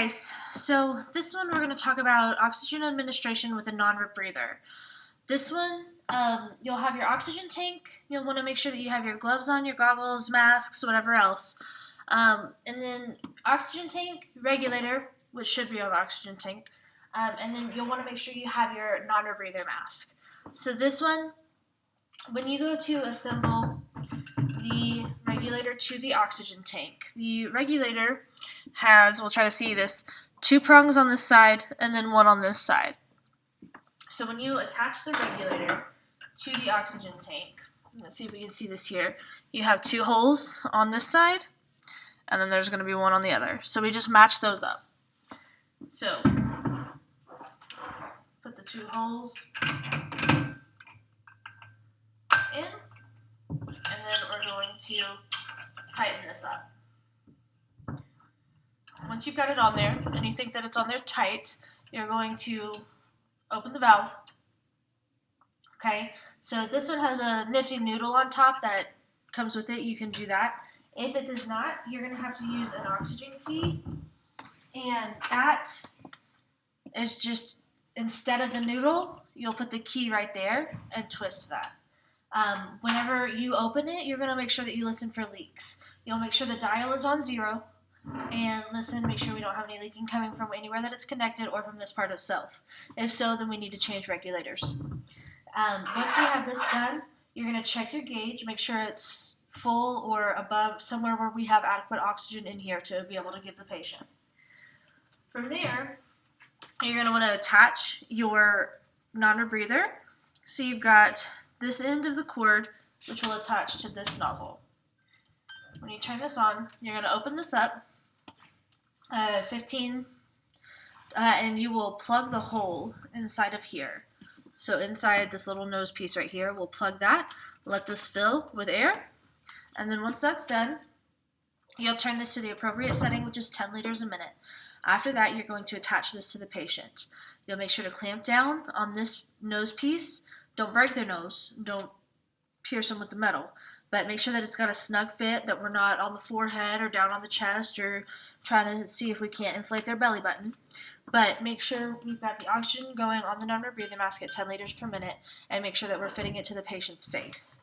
guys, so this one we're going to talk about oxygen administration with a non-rebreather. This one, you'll have your oxygen tank. You'll want to make sure that you have your gloves on, your goggles, masks, whatever else. And then oxygen tank, regulator, which should be on the oxygen tank. And then you'll want to make sure you have your non-rebreather mask. So this one, when you go to assemble the regulator to the oxygen tank, the regulator has, we'll try to see this, 2 prongs on this side and then 1 on this side. So when you attach the regulator to the oxygen tank, let's see if we can see this here, you have 2 holes on this side and then there's going to be 1 on the other. So we just match those up. So put the 2 holes in, and then we're going to tighten this up. Once you've got it on there and you think that it's on there tight, you're going to open the valve. Okay, so this one has a nifty noodle on top that comes with it. You can do that. If it does not, you're going to have to use an oxygen key, and that is just, instead of the noodle, you'll put the key right there and twist that. Whenever you open it, you're going to make sure that you listen for leaks. You'll make sure the dial is on 0 and listen, make sure we don't have any leaking coming from anywhere that it's connected or from this part itself. If so, then we need to change regulators. Once you have this done, you're going to check your gauge, make sure it's full or above, somewhere where we have adequate oxygen in here to be able to give the patient. From there, you're going to want to attach your non-rebreather. So you've got this end of the cord, which will attach to this nozzle. When you turn this on, you're going to open this up, 15, and you will plug the hole inside of here. So inside this little nose piece right here, we'll plug that, let this fill with air, and then once that's done, you'll turn this to the appropriate setting, which is 10 liters a minute. After that, you're going to attach this to the patient. You'll make sure to clamp down on this nose piece. Don't break their nose. Don't pierce them with the metal. But make sure that it's got a snug fit, that we're not on the forehead or down on the chest or trying to see if we can't inflate their belly button. But make sure we've got the oxygen going on the non-rebreather mask at 10 liters per minute, and make sure that we're fitting it to the patient's face.